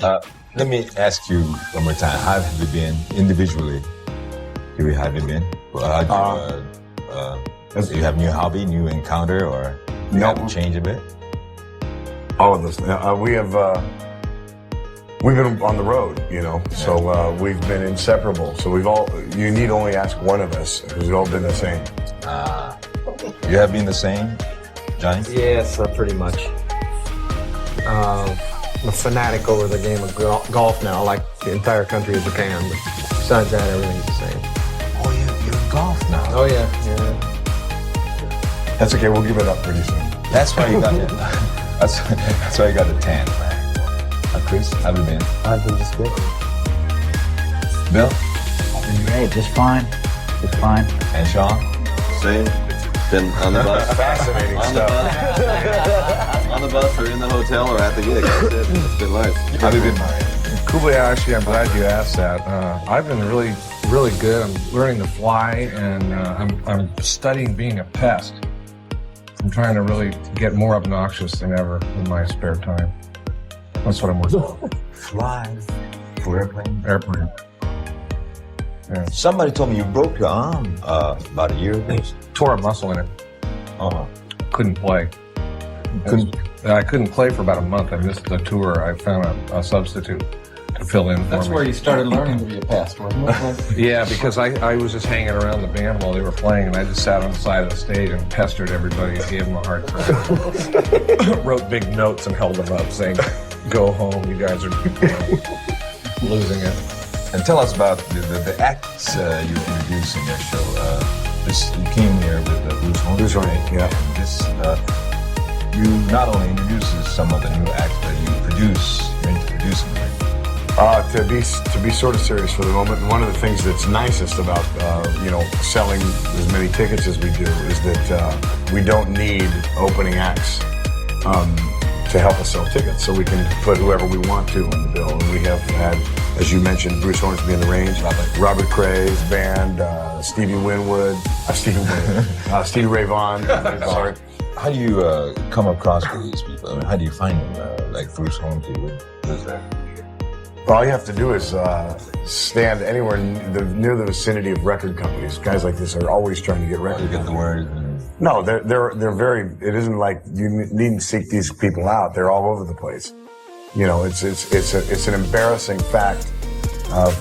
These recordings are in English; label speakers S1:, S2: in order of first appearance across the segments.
S1: Let me ask you one more time. How have you been individually? Have you been? Well, do you have new hobby, new encounter, or you have to change a bit?
S2: All of this. We've been on the road, you know, so we've been inseparable. So you need only ask one of us, because we've all been the same.
S1: You have been the same, Johnny?
S3: Yes, pretty much. I'm a fanatic over the game of golf now, like the entire country of Japan. But besides that, everything's the same.
S1: Oh, you're in golf now.
S3: Oh, yeah.
S2: That's okay, we'll give it up pretty soon.
S1: That's why you got it. That's why you got the tan, man. Chris, how have you been?
S4: I've been just good.
S1: Bill?
S4: I've been great, just fine. Just fine.
S1: And Sean?
S5: Same. Been on the bus.
S2: Fascinating stuff.
S5: On the bus or in the hotel or at the gig. That's it. It's been nice.
S1: How have you been, Murray?
S6: Kublai, actually, I'm glad you asked that. I've been really, really good. I'm learning to fly, and I'm studying being a pest. I'm trying to really get more obnoxious than ever in my spare time. That's what I'm working on.
S1: Fly for airplane?
S6: Airplane. Yeah.
S1: Somebody told me you broke your arm about a year ago.
S6: Tore a muscle in it. Couldn't play. I couldn't play for about a month. I missed the tour. I found a substitute to fill in for me.
S7: That's where you started learning to be a pest, wasn't it?
S6: Yeah, because I was just hanging around the band while they were playing, and I just sat on the side of the stage and pestered everybody and gave them a hard time. Wrote big notes and held them up saying, "Go home, you guys are losing it."
S1: And tell us about the acts you introduced in your show. You came here with Bruce Horn.
S2: Bruce Horn, yeah.
S1: And this, you not only introduce some of the new acts, but you're into producing them.
S2: To be sort of serious for the moment, one of the things that's nicest about selling as many tickets as we do is that we don't need opening acts to help us sell tickets, so we can put whoever we want to on the bill. And we have had, as you mentioned, Bruce Hornsby in the Range, Robert Cray's band, Stevie Ray Vaughan. Sorry.
S1: How do you come across with these people? I mean, how do you find them? Like Bruce Hornsby, what is that?
S2: All you have to do is stand anywhere near the vicinity of record companies. Guys like this are always trying to get record.
S1: You get the word.
S2: No, they're very. It isn't like you needn't seek these people out. They're all over the place. You know, it's an embarrassing fact of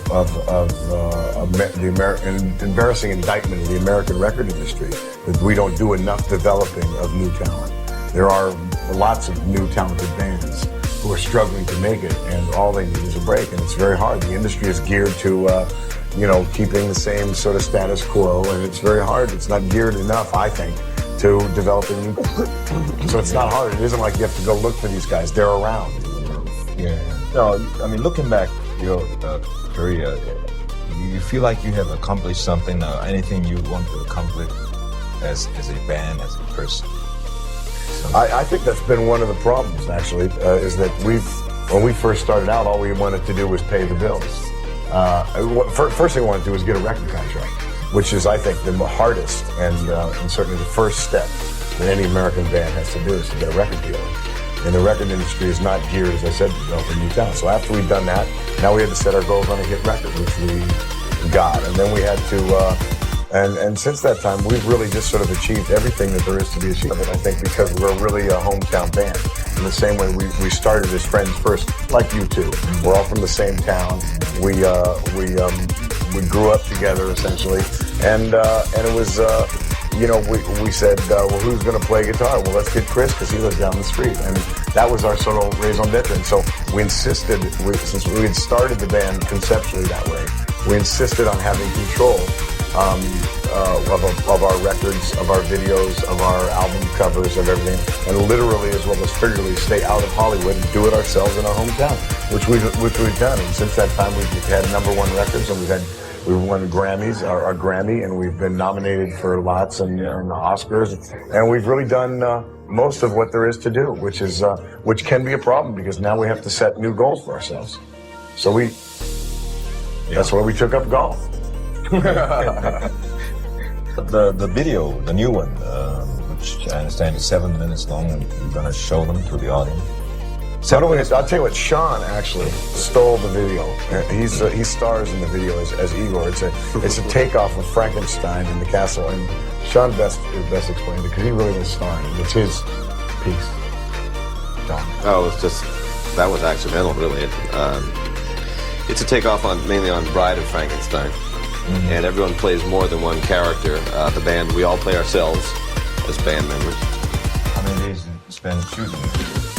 S2: the American, embarrassing indictment of the American record industry that we don't do enough developing of new talent. There are lots of new talented bands who are struggling to make it, and all they need is a break, and it's very hard. The industry is geared to, keeping the same sort of status quo, and it's very hard. It's not geared enough, I think, to developing new. So it's not hard. It isn't like you have to go look for these guys. They're around.
S1: Yeah. No, I mean, looking back, your career, you feel like you have accomplished something, anything you want to accomplish as a band, as a person?
S2: I think that's been one of the problems, actually, is that when we first started out, all we wanted to do was pay the bills. First thing we wanted to do was get a record contract, which is, I think, the hardest and certainly the first step that any American band has to do is to get a record deal. And the record industry is not geared, as I said, to develop new talent. So after we'd done that, now we had to set our goals on a hit record, which we got. And then we had to... And since that time, we've really just sort of achieved everything that there is to be achieved. I think because we're really a hometown band. In the same way we started as friends first, like you two. We're all from the same town. We grew up together essentially, and it was we said, well, who's going to play guitar? Well, let's get Chris because he lives down the street, and that was our sort of raison d'etre. And so we insisted, since we had started the band conceptually that way, we insisted on having control. Of our records, of our videos, of our album covers, of everything, and literally as well as figuratively stay out of Hollywood and do it ourselves in our hometown, which we've done. And since that time, we've had #1 records, and we've won Grammys, our Grammy, and we've been nominated for lots and Oscars, and we've really done most of what there is to do, which can be a problem because now we have to set new goals for ourselves. So that's why we took up golf.
S1: The video, the new one, which I understand is 7 minutes long, and you're going to show them to the audience.
S2: I'll tell you what, Sean actually stole the video. He stars in the video as Igor. It's a takeoff of Frankenstein in the castle, and Sean best explained it because he really was starring. It's his piece.
S5: Oh, that was accidental, really. It's a takeoff mainly on Bride of Frankenstein, and everyone plays more than one character. The band, we all play ourselves as band members.
S1: How many days did you spend shooting?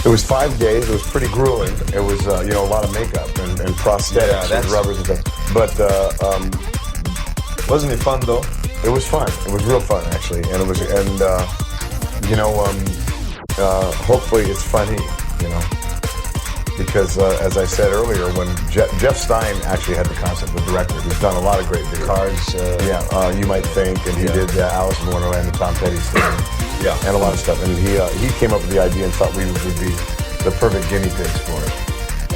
S2: It was 5 days. It was pretty grueling. It was a lot of makeup and prosthetics and rubbers and stuff. But
S1: wasn't it fun though?
S2: It was fun. It was real fun actually, and hopefully it's funny, because as I said earlier, when Jeff Stein actually had the concept, the director, who's done a lot of great videos.
S1: Cars.
S2: You Might Think, and he did Alice in Wonderland and Tom Petty's thing. Yeah, and a lot of stuff. And he came up with the idea and thought we would be the perfect guinea pigs for it.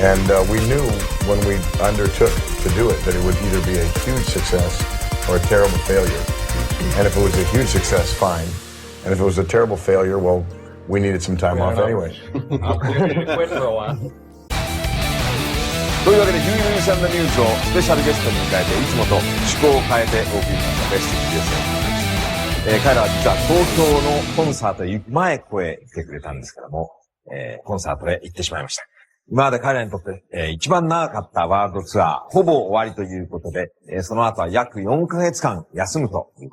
S2: And we knew when we undertook to do it that it would either be a huge success or a terrible failure. And if it was a huge success, fine. And if it was a terrible failure, well, we needed some time off anyway.
S3: Wait for a while.
S8: というわけで、ゆうゆうさんのニュースをスペシャルゲストに迎えて、いつもと趣向を変えてお送りしました。ベストUSA。彼らは実は東京のコンサートへ行く前、ここへ来てくれたんですけども、コンサートへ行ってしまいました。今まで彼らにとって、一番長かったワールドツアー、ほぼ終わりということで、その後は約4ヶ月間休むということ